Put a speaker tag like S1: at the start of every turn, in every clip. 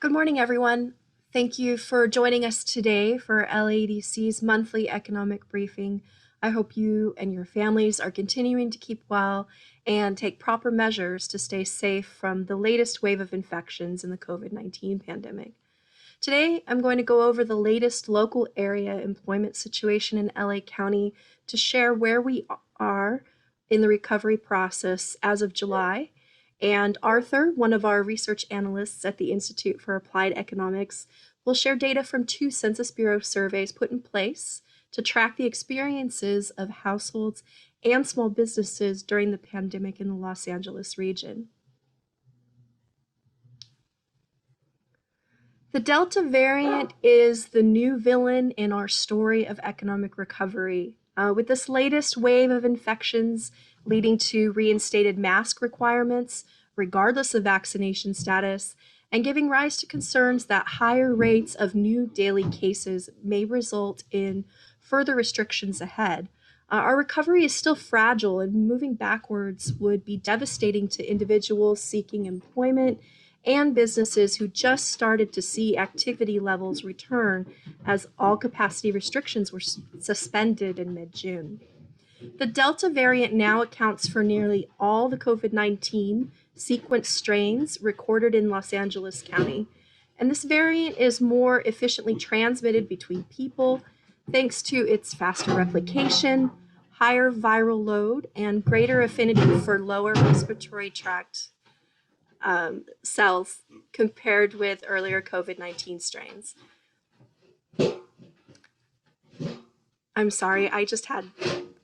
S1: Good morning, everyone. Thank you for joining us today for LAEDC's monthly economic briefing. I hope you and your families are continuing to keep well and take proper measures to stay safe from the latest wave of infections in the COVID-19 pandemic. Today, I'm going to go over the latest local area employment situation in LA County to share where we are in the recovery process as of July. And Arthur, one of our research analysts at the Institute for Applied Economics, will share data from 2 Census Bureau surveys put in place to track the experiences of households and small businesses during the pandemic in the Los Angeles region. The Delta variant is the new villain in our story of economic recovery. With this latest wave of infections leading to reinstated mask requirements, regardless of vaccination status, and giving rise to concerns that higher rates of new daily cases may result in further restrictions ahead. Our recovery is still fragile, and moving backwards would be devastating to individuals seeking employment and businesses who just started to see activity levels return as all capacity restrictions were suspended in mid-June. The Delta variant now accounts for nearly all the COVID-19 sequence strains recorded in Los Angeles County, and this variant is more efficiently transmitted between people thanks to its faster replication, higher viral load, and greater affinity for lower respiratory tract cells compared with earlier COVID-19 strains. I'm sorry, I just had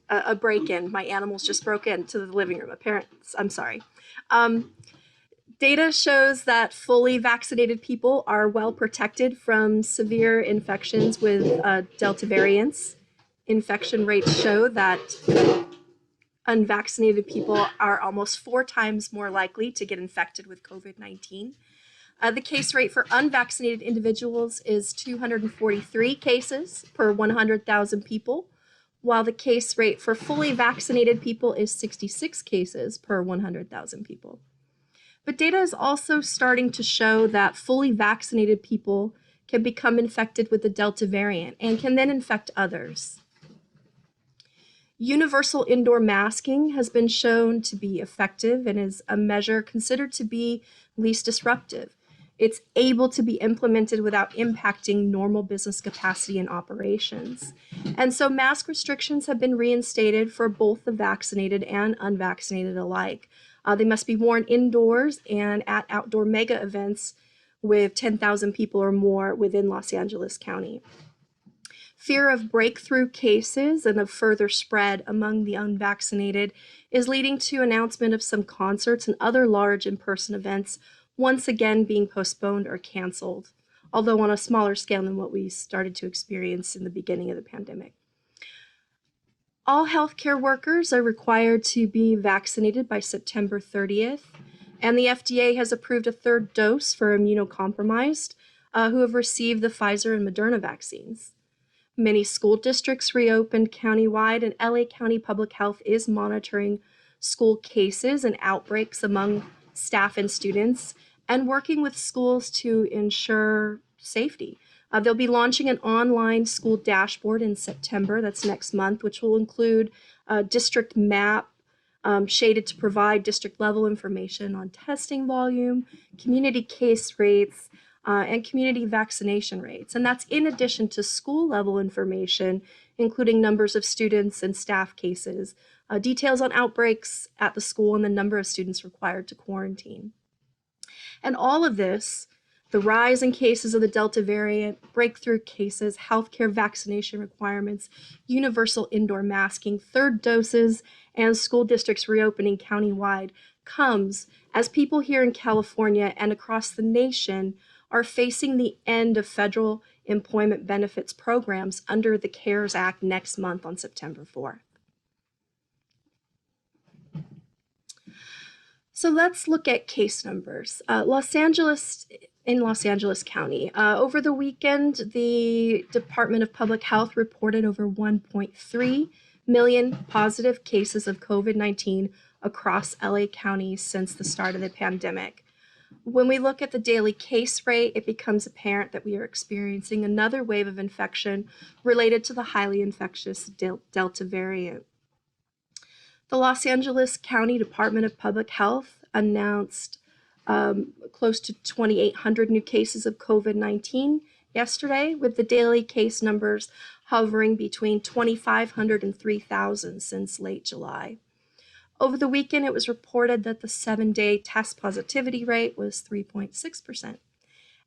S1: a break-in. My animals just broke into the living room. I'm sorry. Data shows that fully vaccinated people are well protected from severe infections with Delta variants. Infection rates show that unvaccinated people are almost 4 times more likely to get infected with COVID-19. The case rate for unvaccinated individuals is 243 cases per 100,000 people, while the case rate for fully vaccinated people is 66 cases per 100,000 people. But data is also starting to show that fully vaccinated people can become infected with the Delta variant and can then infect others. Universal indoor masking has been shown to be effective and is a measure considered to be least disruptive. It's able to be implemented without impacting normal business capacity and operations. And so mask restrictions have been reinstated for both the vaccinated and unvaccinated alike. They must be worn indoors and at outdoor mega events with 10,000 people or more within Los Angeles County. Fear of breakthrough cases and of further spread among the unvaccinated is leading to announcement of some concerts and other large in-person events once again being postponed or canceled, although on a smaller scale than what we started to experience in the beginning of the pandemic. All healthcare workers are required to be vaccinated by September 30th, and the FDA has approved a 3rd dose for immunocompromised who have received the Pfizer and Moderna vaccines. Many school districts reopened countywide, and LA County Public Health is monitoring school cases and outbreaks among staff and students and working with schools to ensure safety. They'll be launching an online school dashboard in September, that's next month, which will include a district map shaded to provide district level information on testing volume, community case rates, and community vaccination rates. And that's in addition to school level information, including numbers of students and staff cases, details on outbreaks at the school, and the number of students required to quarantine. And all of this, the rise in cases of the Delta variant, breakthrough cases, healthcare vaccination requirements, universal indoor masking, 3rd doses, and school districts reopening countywide comes as people here in California and across the nation are facing the end of federal employment benefits programs under the CARES Act next month on September 4th. So let's look at case numbers. Los Angeles County. Over the weekend, the Department of Public Health reported over 1.3 million positive cases of COVID-19 across LA County since the start of the pandemic. When we look at the daily case rate, it becomes apparent that we are experiencing another wave of infection related to the highly infectious Delta variant. The Los Angeles County Department of Public Health announced close to 2,800 new cases of COVID-19 yesterday, with the daily case numbers hovering between 2,500 and 3,000 since late July. Over the weekend, it was reported that the 7-day test positivity rate was 3.6%.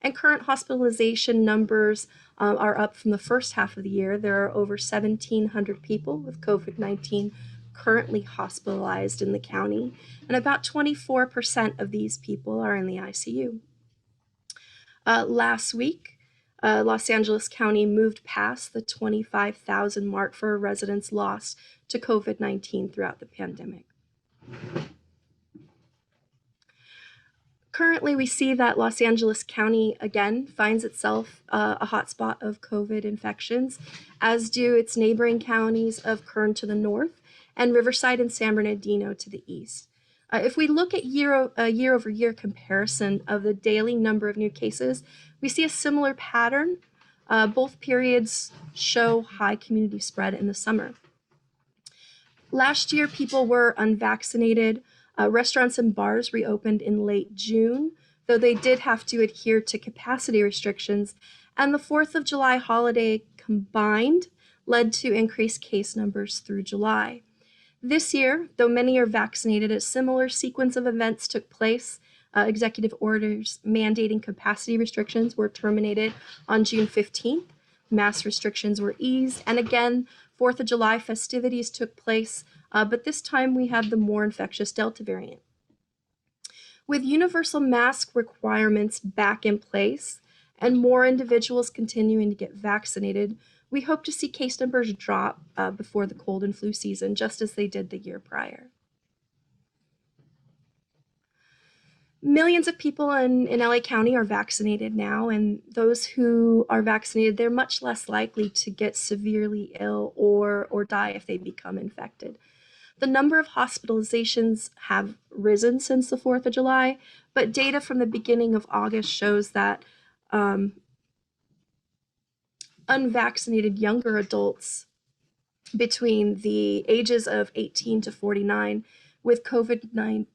S1: And current hospitalization numbers are up from the first half of the year. There are over 1,700 people with COVID-19 currently hospitalized in the county, and about 24% of these people are in the ICU. Last week, Los Angeles County moved past the 25,000 mark for residents lost to COVID-19 throughout the pandemic. Currently, we see that Los Angeles County, again, finds itself a hotspot of COVID infections, as do its neighboring counties of Kern to the north and Riverside and San Bernardino to the east. If we look at year-over-year comparison of the daily number of new cases, we see a similar pattern. Both periods show high community spread in the summer. Last year, people were unvaccinated. Restaurants and bars reopened in late June, though they did have to adhere to capacity restrictions, and the 4th of July holiday combined led to increased case numbers through July. This year, though many are vaccinated, a similar sequence of events took place. Executive orders mandating capacity restrictions were terminated on June 15th. Mass restrictions were eased, and again, 4th of July festivities took place, but this time we have the more infectious Delta variant. With universal mask requirements back in place and more individuals continuing to get vaccinated, we hope to see case numbers drop before the cold and flu season, just as they did the year prior. Millions of people in LA County are vaccinated now, and those who are vaccinated, they're much less likely to get severely ill or die if they become infected. The number of hospitalizations have risen since the 4th of July, but data from the beginning of August shows that unvaccinated younger adults between the ages of 18 to 49 with COVID-19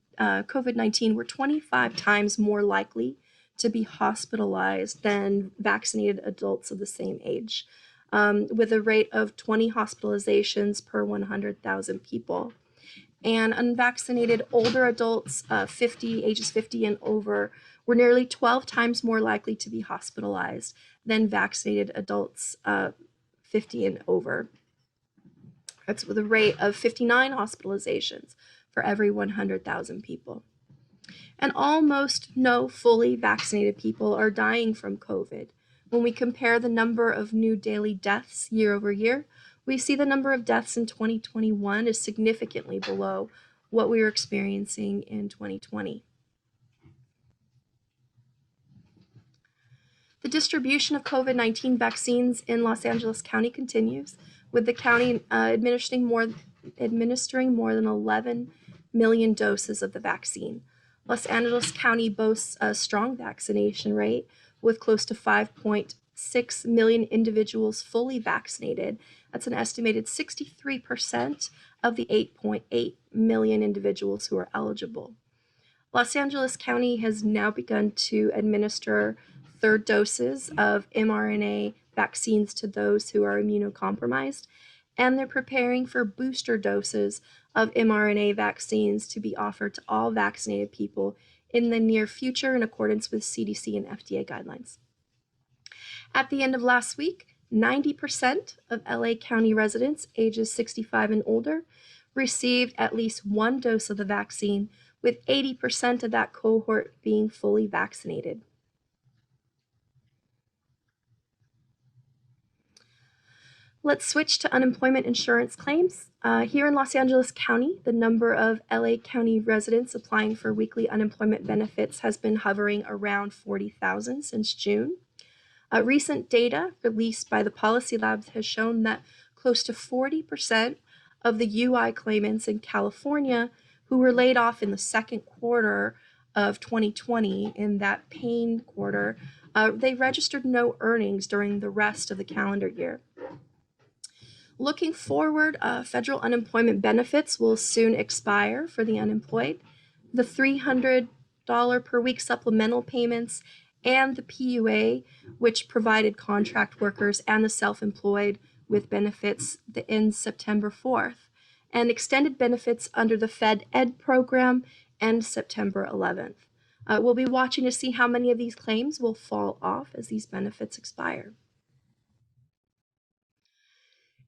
S1: were 25 times more likely to be hospitalized than vaccinated adults of the same age, with a rate of 20 hospitalizations per 100,000 people. And unvaccinated older adults, ages 50 and over, were nearly 12 times more likely to be hospitalized than vaccinated adults 50 and over. That's with a rate of 59 hospitalizations for every 100,000 people. And almost no fully vaccinated people are dying from COVID. When we compare the number of new daily deaths year over year, we see the number of deaths in 2021 is significantly below what we were experiencing in 2020. The distribution of COVID-19 vaccines in Los Angeles County continues, with the county administering more than 11 million doses of the vaccine. Los Angeles County boasts a strong vaccination rate, with close to 5.6 million individuals fully vaccinated. That's an estimated 63% of the 8.8 million individuals who are eligible. Los Angeles County has now begun to administer third doses of mRNA vaccines to those who are immunocompromised, and they're preparing for booster doses of mRNA vaccines to be offered to all vaccinated people in the near future in accordance with CDC and FDA guidelines. At the end of last week, 90% of LA County residents ages 65 and older received at least one dose of the vaccine, with 80% of that cohort being fully vaccinated. Let's switch to unemployment insurance claims. Here in Los Angeles County, the number of LA County residents applying for weekly unemployment benefits has been hovering around 40,000 since June. Recent data released by the Policy Labs has shown that close to 40% of the UI claimants in California who were laid off in the second quarter of 2020, in that pain quarter, they registered no earnings during the rest of the calendar year. Looking forward, federal unemployment benefits will soon expire for the unemployed. The $300 per week supplemental payments and the PUA, which provided contract workers and the self-employed with benefits that ends September 4th, and extended benefits under the Fed Ed program end September 11th. We'll be watching to see how many of these claims will fall off as these benefits expire.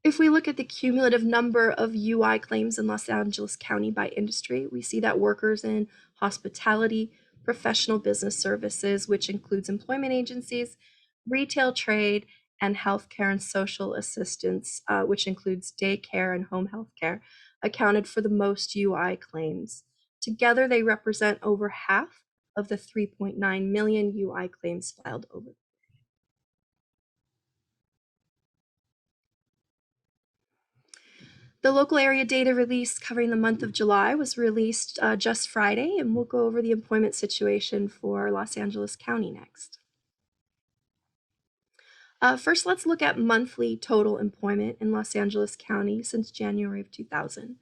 S1: If we look at the cumulative number of UI claims in Los Angeles County by industry, we see that workers in hospitality, professional business services, which includes employment agencies, retail trade, and healthcare and social assistance, which includes daycare and home health care, accounted for the most UI claims. Together, they represent over half of the 3.9 million UI claims filed over. The local area data release covering the month of July was released just Friday, and we'll go over the employment situation for Los Angeles County next. First, let's look at monthly total employment in Los Angeles County since January of 2000.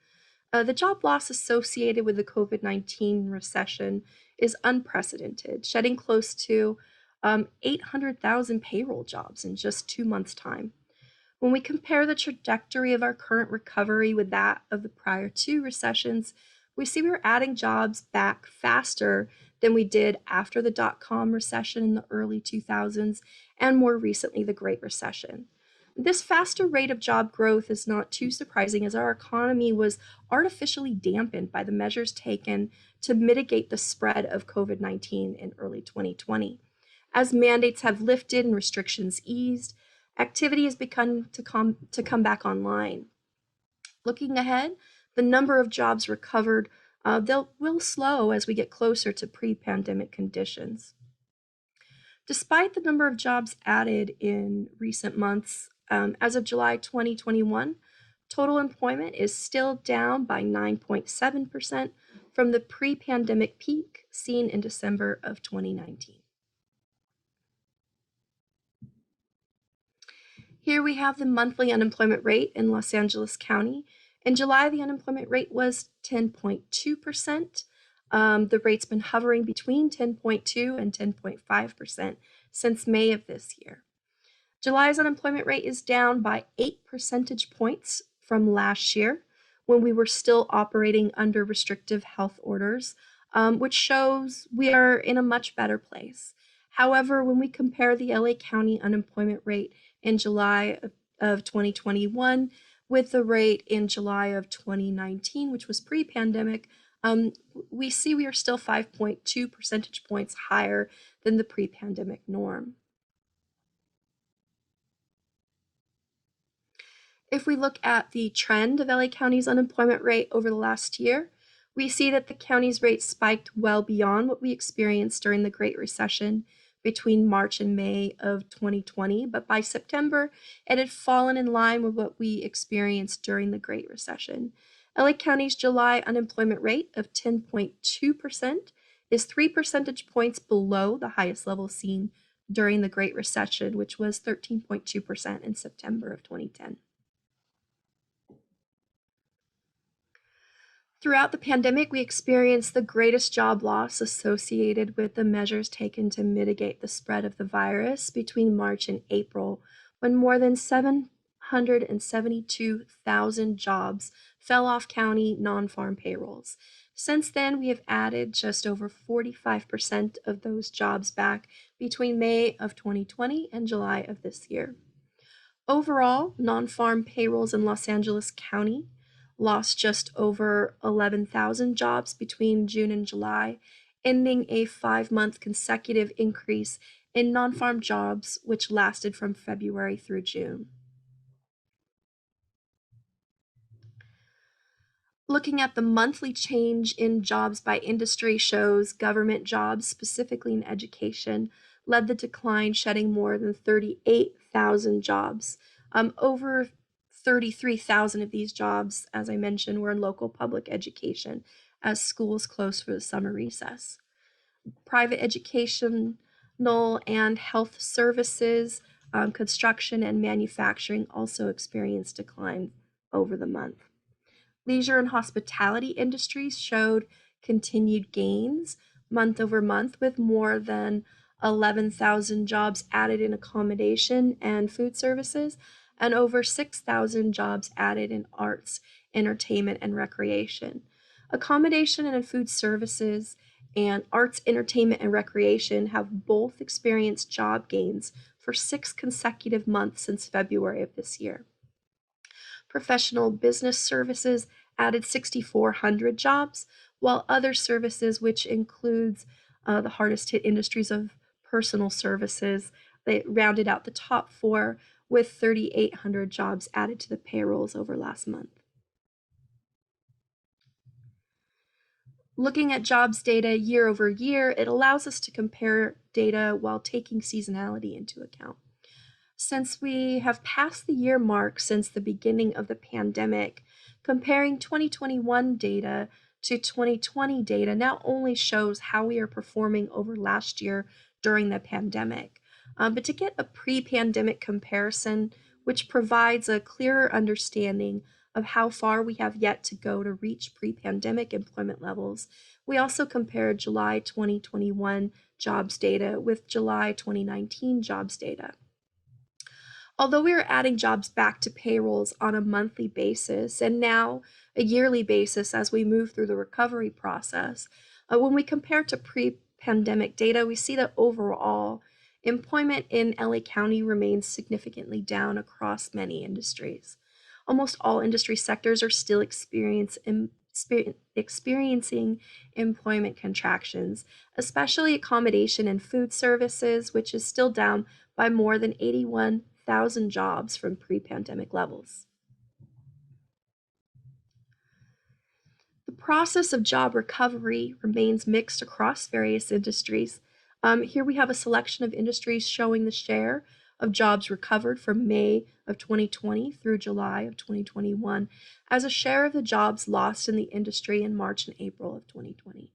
S1: The job loss associated with the COVID-19 recession is unprecedented, shedding close to 800,000 payroll jobs in just 2 months' time. When we compare the trajectory of our current recovery with that of the prior two recessions, we see we are adding jobs back faster than we did after the dot-com recession in the early 2000s and more recently the Great Recession. This faster rate of job growth is not too surprising, as our economy was artificially dampened by the measures taken to mitigate the spread of COVID-19 in early 2020. As mandates have lifted and restrictions eased, activity has begun to come back online. Looking ahead, the number of jobs recovered will slow as we get closer to pre-pandemic conditions. Despite the number of jobs added in recent months, as of July 2021, total employment is still down by 9.7% from the pre-pandemic peak seen in December of 2019. Here we have the monthly unemployment rate in Los Angeles County. In July, the unemployment rate was 10.2%. The rate's been hovering between 10.2 and 10.5% since May of this year. July's unemployment rate is down by 8 percentage points from last year, when we were still operating under restrictive health orders, which shows we are in a much better place. However, when we compare the LA County unemployment rate in July of 2021 with the rate in July of 2019, which was pre-pandemic, we see we are still 5.2 percentage points higher than the pre-pandemic norm. If we look at the trend of LA County's unemployment rate over the last year, we see that the county's rate spiked well beyond what we experienced during the Great Recession between March and May of 2020, but by September, it had fallen in line with what we experienced during the Great Recession. LA County's July unemployment rate of 10.2% is 3 percentage points below the highest level seen during the Great Recession, which was 13.2% in September of 2010. Throughout the pandemic, we experienced the greatest job loss associated with the measures taken to mitigate the spread of the virus between March and April, when more than 772,000 jobs fell off county non-farm payrolls. Since then, we have added just over 45% of those jobs back between May of 2020 and July of this year. Overall, non-farm payrolls in Los Angeles County lost just over 11,000 jobs between June and July, ending a 5-month consecutive increase in non-farm jobs, which lasted from February through June. Looking at the monthly change in jobs by industry shows government jobs, specifically in education, led the decline, shedding more than 38,000 jobs. Over 33,000 of these jobs, as I mentioned, were in local public education as schools closed for the summer recess. Private educational and health services, construction, and manufacturing also experienced decline over the month. Leisure and hospitality industries showed continued gains month over month, with more than 11,000 jobs added in accommodation and food services, and over 6,000 jobs added in arts, entertainment, and recreation. Accommodation and food services and arts, entertainment, and recreation have both experienced job gains for 6 consecutive months since February of this year. Professional business services added 6,400 jobs, while other services, which includes the hardest hit industries of personal services, they rounded out the top 4 with 3,800 jobs added to the payrolls over last month. Looking at jobs data year over year, it allows us to compare data while taking seasonality into account. Since we have passed the year mark since the beginning of the pandemic, comparing 2021 data to 2020 data not only shows how we are performing over last year during the pandemic, but to get a pre-pandemic comparison, which provides a clearer understanding of how far we have yet to go to reach pre-pandemic employment levels, we also compared July 2021 jobs data with July 2019 jobs data. Although we are adding jobs back to payrolls on a monthly basis and now a yearly basis as we move through the recovery process, when we compare to pre-pandemic data, we see that overall employment in LA County remains significantly down across many industries. Almost all industry sectors are still experiencing employment contractions, especially accommodation and food services, which is still down by more than 81,000 jobs from pre-pandemic levels. The process of job recovery remains mixed across various industries. Here we have a selection of industries showing the share of jobs recovered from May of 2020 through July of 2021 as a share of the jobs lost in the industry in March and April of 2020.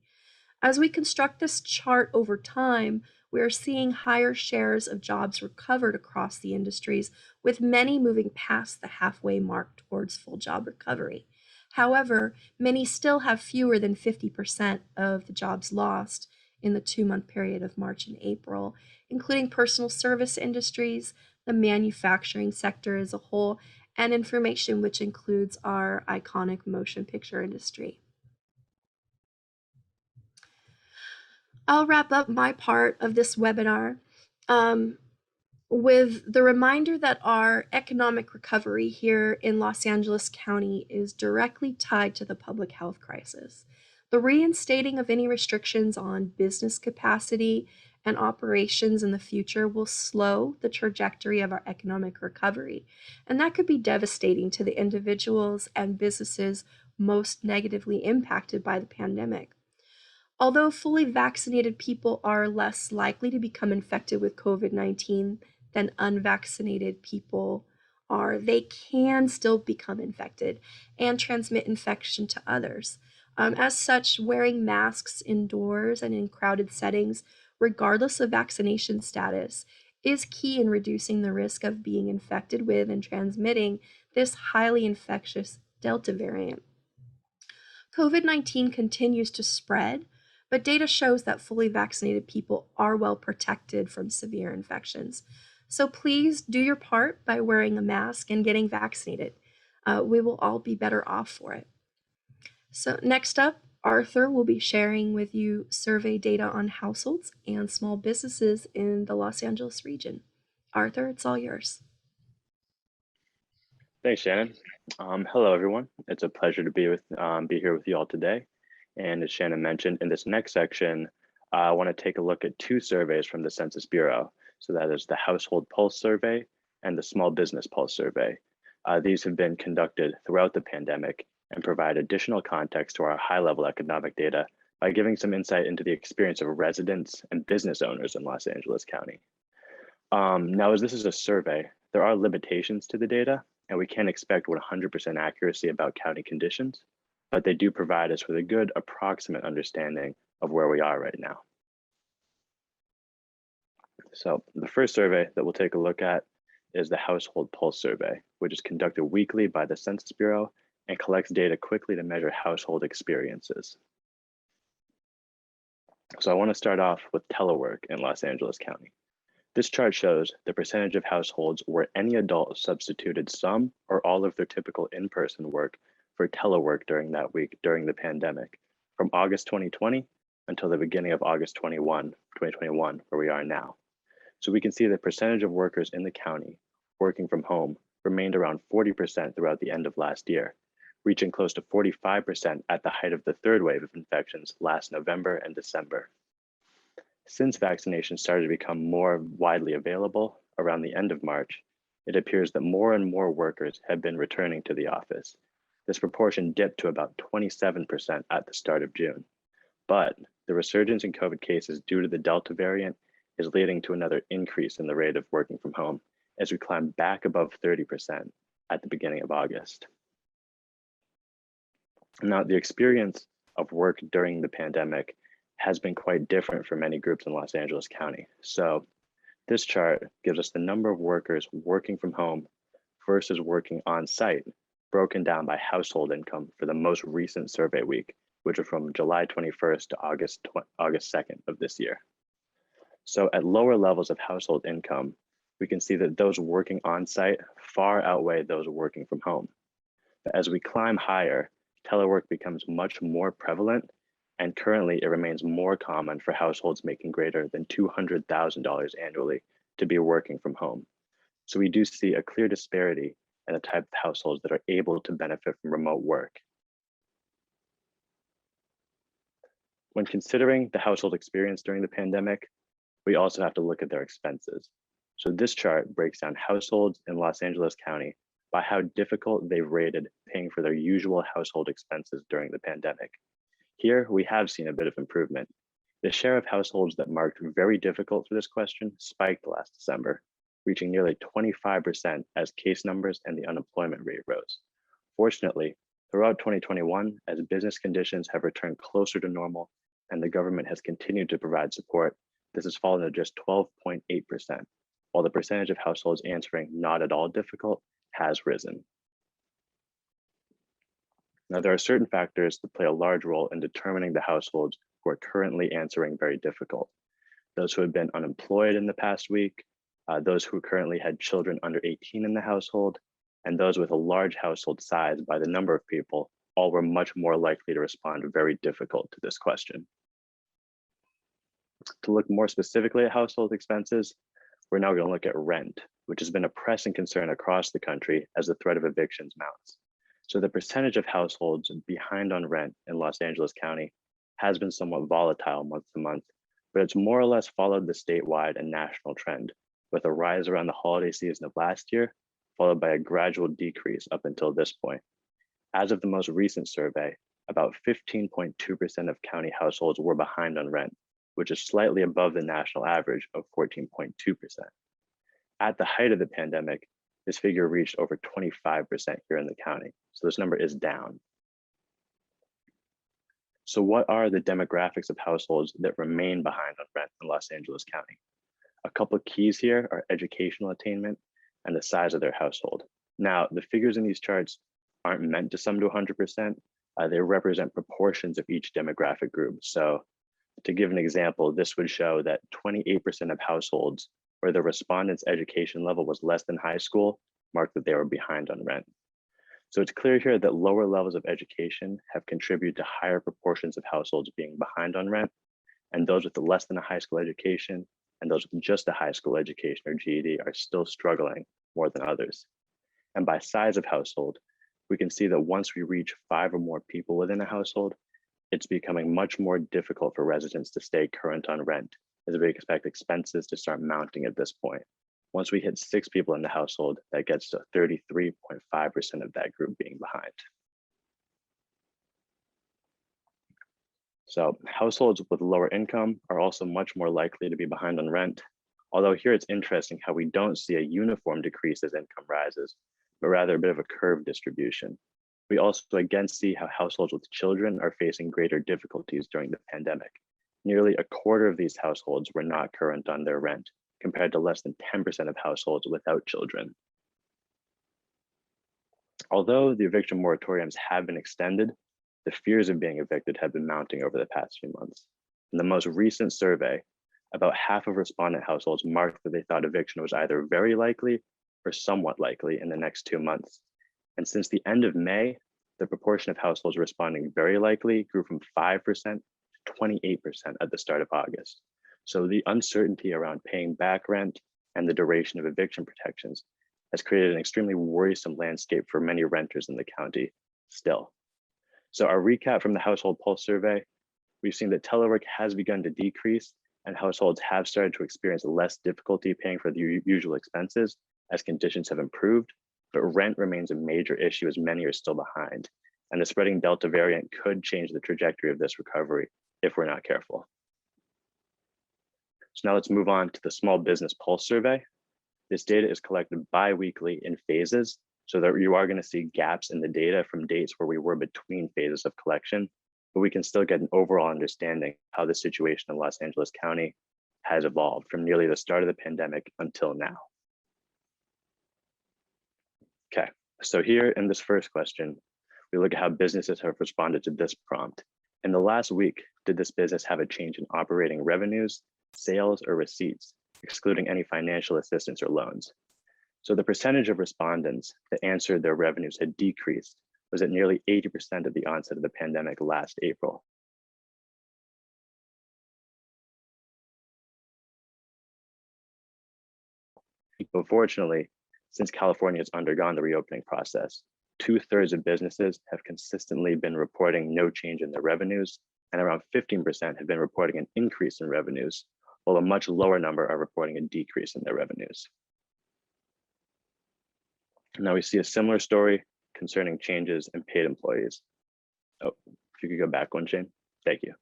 S1: As we construct this chart over time, we are seeing higher shares of jobs recovered across the industries, with many moving past the halfway mark towards full job recovery. However, many still have fewer than 50% of the jobs lost in the 2-month period of March and April, including personal service industries, the manufacturing sector as a whole, and information, which includes our iconic motion picture industry. I'll wrap up my part of this webinar with the reminder that our economic recovery here in Los Angeles County is directly tied to the public health crisis. The reinstating of any restrictions on business capacity and operations in the future will slow the trajectory of our economic recovery, and that could be devastating to the individuals and businesses most negatively impacted by the pandemic. Although fully vaccinated people are less likely to become infected with COVID-19 than unvaccinated people are, they can still become infected and transmit infection to others. As such, wearing masks indoors and in crowded settings, regardless of vaccination status, is key in reducing the risk of being infected with and transmitting this highly infectious Delta variant. COVID-19 continues to spread, but data shows that fully vaccinated people are well protected from severe infections. So please do your part by wearing a mask and getting vaccinated. We will all be better off for it. So next up, Arthur will be sharing with you survey data on households and small businesses in the Los Angeles region. Arthur, it's all yours.
S2: Thanks, Shannon. Hello, everyone. It's a pleasure to be here with you all today. And as Shannon mentioned, in this next section, I want to take a look at 2 surveys from the Census Bureau. So that is the Household Pulse Survey and the Small Business Pulse Survey. These have been conducted throughout the pandemic and provide additional context to our high-level economic data by giving some insight into the experience of residents and business owners in Los Angeles County. Now, as this is a survey, there are limitations to the data, and we can't expect 100% accuracy about county conditions, but they do provide us with a good approximate understanding of where we are right now. So the first survey that we'll take a look at is the Household Pulse Survey, which is conducted weekly by the Census Bureau and collects data quickly to measure household experiences. So I want to start off with telework in Los Angeles County. This chart shows the percentage of households where any adult substituted some or all of their typical in-person work for telework during that week during the pandemic, from August 2020 until the beginning of August 2021, where we are now. So we can see the percentage of workers in the county working from home remained around 40% throughout the end of last year, reaching close to 45% at the height of the third wave of infections last November and December. Since vaccinations started to become more widely available around the end of March, it appears that more and more workers have been returning to the office. This proportion dipped to about 27% at the start of June. But the resurgence in COVID cases due to the Delta variant is leading to another increase in the rate of working from home as we climb back above 30% at the beginning of August. Now, the experience of work during the pandemic has been quite different for many groups in Los Angeles County. So this chart gives us the number of workers working from home versus working on site, broken down by household income for the most recent survey week, which was from July 21st to August 2nd of this year. So at lower levels of household income, we can see that those working on site far outweigh those working from home. But as we climb higher, telework becomes much more prevalent, and currently it remains more common for households making greater than $200,000 annually to be working from home. So we do see a clear disparity in the type of households that are able to benefit from remote work. When considering the household experience during the pandemic, we also have to look at their expenses. So this chart breaks down households in Los Angeles County by how difficult they've rated paying for their usual household expenses during the pandemic. Here, we have seen a bit of improvement. The share of households that marked very difficult for this question spiked last December, reaching nearly 25% as case numbers and the unemployment rate rose. Fortunately, throughout 2021, as business conditions have returned closer to normal and the government has continued to provide support, this has fallen to just 12.8%, while the percentage of households answering not at all difficult has risen. Now, there are certain factors that play a large role in determining the households who are currently answering very difficult. Those who have been unemployed in the past week, those who currently had children under 18 in the household, and those with a large household size by the number of people, all were much more likely to respond very difficult to this question. To look more specifically at household expenses, we're now going to look at rent, which has been a pressing concern across the country as the threat of evictions mounts. So the percentage of households behind on rent in Los Angeles County has been somewhat volatile month to month, but it's more or less followed the statewide and national trend, with a rise around the holiday season of last year, followed by a gradual decrease up until this point. As of the most recent survey, about 15.2% of county households were behind on rent, which is slightly above the national average of 14.2%. At the height of the pandemic, this figure reached over 25% here in the county. So this number is down. So what are the demographics of households that remain behind on rent in Los Angeles County? A couple of keys here are educational attainment and the size of their household. Now, the figures in these charts aren't meant to sum to 100%. They represent proportions of each demographic group. So to give an example, this would show that 28% of households where the respondent's education level was less than high school marked that they were behind on rent. So it's clear here that lower levels of education have contributed to higher proportions of households being behind on rent, and those with less than a high school education and those with just a high school education or GED are still struggling more than others. And by size of household, we can see that once we reach 5 or more people within a household, it's becoming much more difficult for residents to stay current on rent, as we expect expenses to start mounting at this point. Once we hit 6 people in the household, that gets to 33.5% of that group being behind. So households with lower income are also much more likely to be behind on rent. Although here it's interesting how we don't see a uniform decrease as income rises, but rather a bit of a curve distribution. We also again see how households with children are facing greater difficulties during the pandemic. Nearly a quarter of these households were not current on their rent, compared to less than 10% of households without children. Although the eviction moratoriums have been extended, the fears of being evicted have been mounting over the past few months. In the most recent survey, about half of respondent households marked that they thought eviction was either very likely or somewhat likely in the next 2 months. And since the end of May, the proportion of households responding very likely grew from 5% to 28% at the start of August. So the uncertainty around paying back rent and the duration of eviction protections has created an extremely worrisome landscape for many renters in the county still. So our recap from the Household Pulse survey, we've seen that telework has begun to decrease and households have started to experience less difficulty paying for the usual expenses as conditions have improved, but rent remains a major issue as many are still behind. And the spreading Delta variant could change the trajectory of this recovery if we're not careful. So now let's move on to the Small Business Pulse survey. This data is collected bi-weekly in phases, so that you are going to see gaps in the data from dates where we were between phases of collection, but we can still get an overall understanding of how the situation in Los Angeles County has evolved from nearly the start of the pandemic until now. Okay, so here in this first question, we look at how businesses have responded to this prompt. In the last week, did this business have a change in operating revenues, sales, or receipts, excluding any financial assistance or loans? So the percentage of respondents that answered their revenues had decreased was at nearly 80% at the onset of the pandemic last April. But fortunately, since California has undergone the reopening process, 2/3 of businesses have consistently been reporting no change in their revenues, and around 15% have been reporting an increase in revenues, while a much lower number are reporting a decrease in their revenues. Now we see a similar story concerning changes in paid employees. Oh, if you could go back one, Shane. Thank you.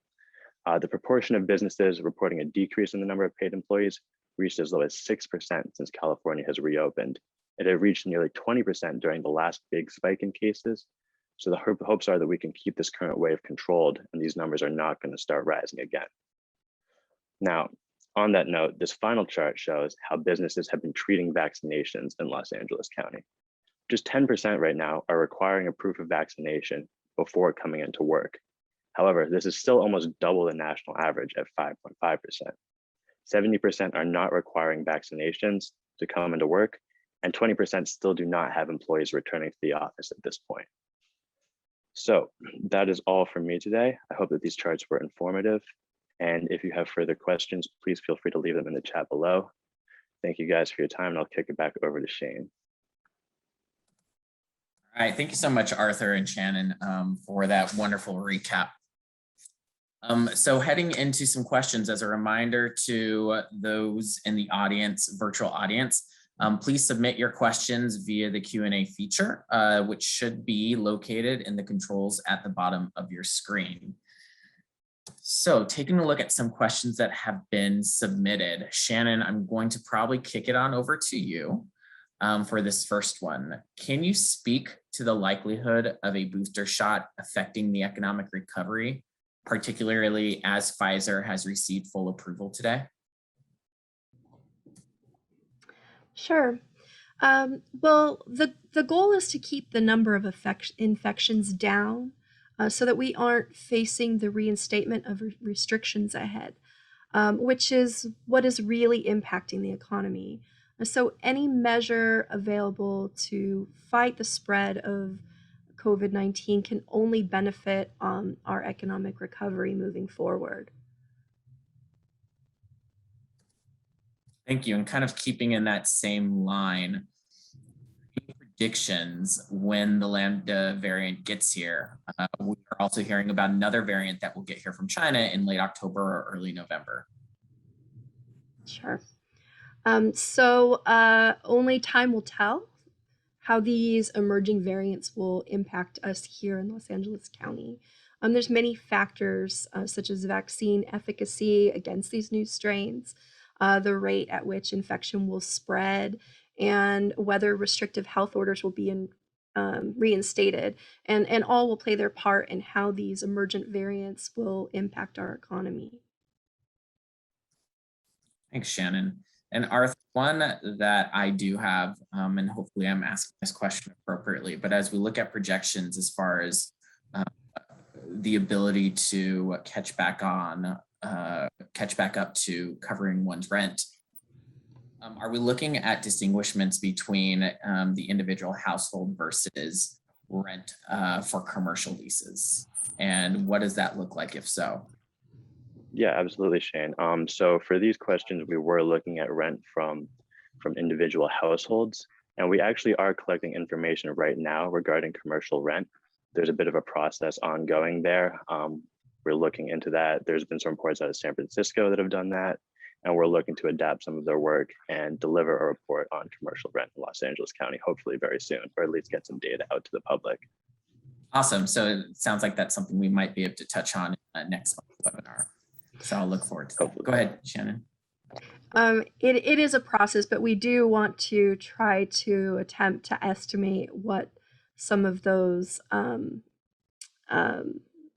S2: The proportion of businesses reporting a decrease in the number of paid employees reached as low as 6% since California has reopened. It had reached nearly 20% during the last big spike in cases. So the hopes are that we can keep this current wave controlled and these numbers are not going to start rising again. Now, on that note, this final chart shows how businesses have been treating vaccinations in Los Angeles County. Just 10% right now are requiring a proof of vaccination before coming into work. However, this is still almost double the national average at 5.5%. 70% are not requiring vaccinations to come into work, and 20% still do not have employees returning to the office at this point. So that is all from me today. I hope that these charts were informative. And if you have further questions, please feel free to leave them in the chat below. Thank you guys for your time, and I'll kick it back over to Shane.
S3: All right, thank you so much, Arthur and Shannon, for that wonderful recap. So heading into some questions, as a reminder to those in the audience, virtual audience, please submit your questions via the Q&A feature, which should be located in the controls at the bottom of your screen. So taking a look at some questions that have been submitted, Shannon, I'm going to probably kick it on over to you. For this first one, can you speak to the likelihood of a booster shot affecting the economic recovery, particularly as Pfizer has received full approval today?
S1: Sure. Well, the goal is to keep the number of infections down so that we aren't facing the reinstatement of restrictions ahead, which is what is really impacting the economy. So any measure available to fight the spread of COVID-19 can only benefit our economic recovery moving forward.
S3: Thank you. And kind of keeping in that same line, predictions when the Lambda variant gets here. We are also hearing about another variant that will get here from China in late October or early November.
S1: Sure. So only time will tell how these emerging variants will impact us here in Los Angeles County. There's many factors such as vaccine efficacy against these new strains, the rate at which infection will spread, and whether restrictive health orders will be reinstated, and all will play their part in how these emergent variants will impact our economy.
S3: Thanks, Shannon. And Arthur, one that I do have, and hopefully I'm asking this question appropriately, but as we look at projections as far as the ability to catch back up to covering one's rent, are we looking at distinguishments between the individual household versus rent for commercial leases? And what does that look like if so?
S2: Yeah, absolutely, Shane. So for these questions, we were looking at rent from individual households, and we actually are collecting information right now regarding commercial rent. There's a bit of a process ongoing there. We're looking into that. There's been some reports out of San Francisco that have done that, and we're looking to adapt some of their work and deliver a report on commercial rent in Los Angeles County, hopefully very soon, or at least get some data out to the public.
S3: Awesome. So it sounds like that's something we might be able to touch on in next month's webinar. So I'll look forward to that. Go ahead, Shannon.
S1: It is a process, but we do want to try to attempt to estimate what some of those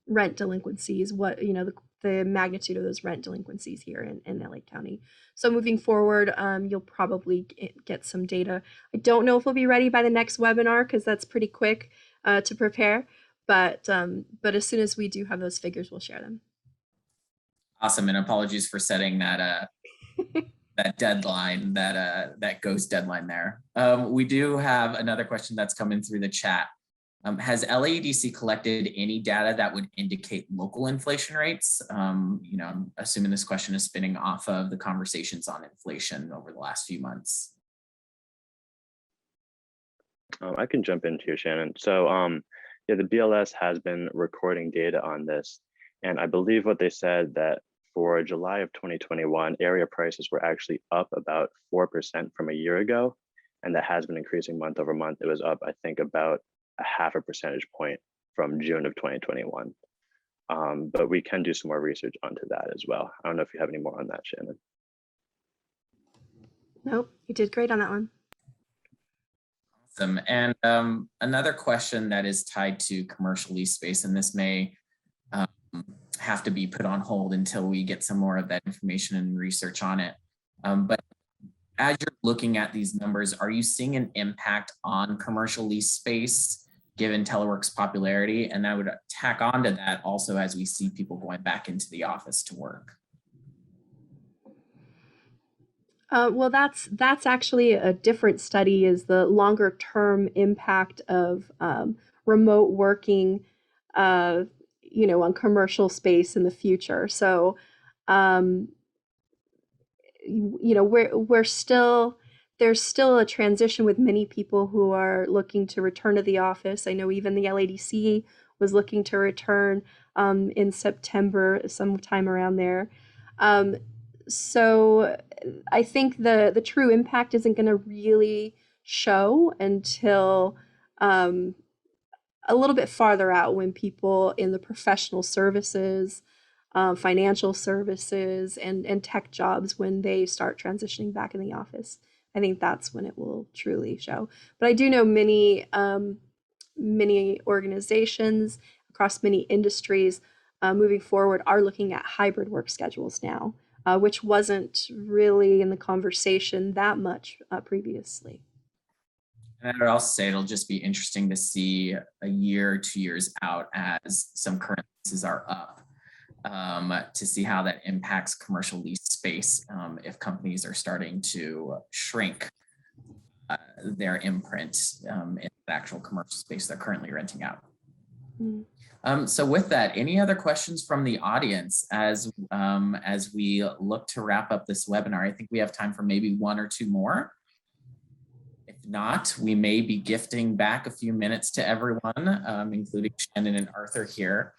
S1: rent delinquencies, the magnitude of those rent delinquencies here in LA County. So moving forward, you'll probably get some data. I don't know if we'll be ready by the next webinar because that's pretty quick to prepare, but as soon as we do have those figures, we'll share them.
S3: Awesome, and apologies for setting that that deadline, that ghost deadline there. We do have another question that's coming through the chat. Has LAEDC collected any data that would indicate local inflation rates? I'm assuming this question is spinning off of the conversations on inflation over the last few months.
S2: I can jump in here, Shannon. So yeah, the BLS has been recording data on this. And I believe what they said that for July of 2021, area prices were actually up about 4% from a year ago. And that has been increasing month over month. It was up, I think, about a 0.5 percentage point from June of 2021. But we can do some more research onto that as well. I don't know if you have any more on that, Shannon.
S1: Nope, you did great on that one.
S3: Awesome. And another question that is tied to commercial lease space, and this may have to be put on hold until we get some more of that information and research on it. But as you're looking at these numbers, are you seeing an impact on commercial lease space given telework's popularity? And I would tack on to that also as we see people going back into the office to work.
S1: Well, that's actually a different study, is the longer term impact of remote working, on commercial space in the future. So, there's still a transition with many people who are looking to return to the office. I know even the LAEDC was looking to return in September, sometime around there. So I think the true impact isn't going to really show until a little bit farther out, when people in the professional services, financial services, and tech jobs, when they start transitioning back in the office. I think that's when it will truly show. But I do know many organizations across many industries moving forward are looking at hybrid work schedules now, which wasn't really in the conversation that much previously.
S3: And I'd also say it'll just be interesting to see a year, 2 years out as some current leases are up, to see how that impacts commercial lease space if companies are starting to shrink their imprint in the actual commercial space they're currently renting out. Mm-hmm. So with that, any other questions from the audience as we look to wrap up this webinar? I think we have time for maybe 1 or 2 more. If not, we may be gifting back a few minutes to everyone, including Shannon and Arthur here.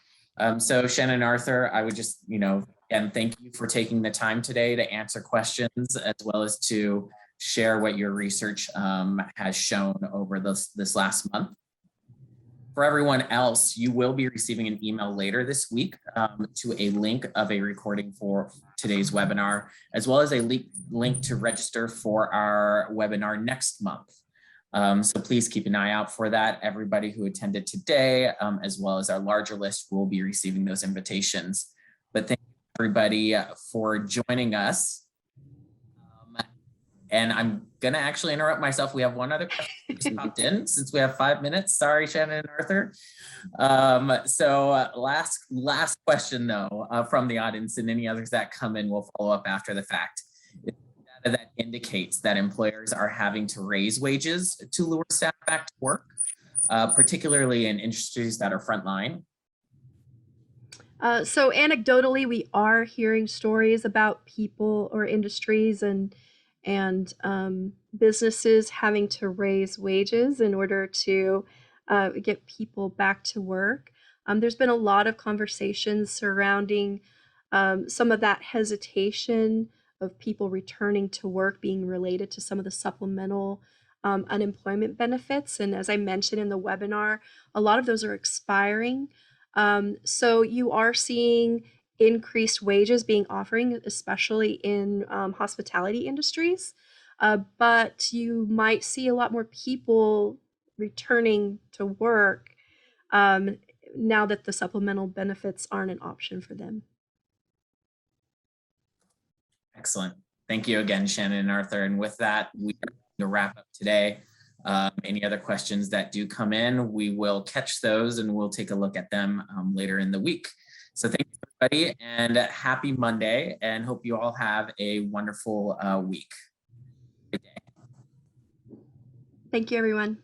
S3: So Shannon and Arthur, I would just, and thank you for taking the time today to answer questions, as well as to share what your research has shown over this last month. For everyone else, you will be receiving an email later this week to a link of a recording for today's webinar, as well as a link to register for our webinar next month. So please keep an eye out for that. Everybody who attended today, as well as our larger list, will be receiving those invitations. But thank you everybody for joining us. And I'm gonna actually interrupt myself. We have one other question that just popped in since we have 5 minutes. Sorry, Shannon and Arthur. Last question though, from the audience, and any others that come in will follow up after the fact. Data that indicates that employers are having to raise wages to lure staff back to work, particularly in industries that are frontline.
S1: So anecdotally, we are hearing stories about people or industries and businesses having to raise wages in order to get people back to work. There's been a lot of conversations surrounding some of that hesitation of people returning to work being related to some of the supplemental unemployment benefits. And as I mentioned in the webinar, a lot of those are expiring. So you are seeing increased wages being offering, especially in hospitality industries. But you might see a lot more people returning to work now that the supplemental benefits aren't an option for them.
S3: Excellent. Thank you again, Shannon and Arthur. And with that, we are going to wrap up today. Any other questions that do come in, we will catch those and we'll take a look at them later in the week. So thank you, everybody, and happy Monday, and hope you all have a wonderful week. Good day.
S1: Thank you, everyone.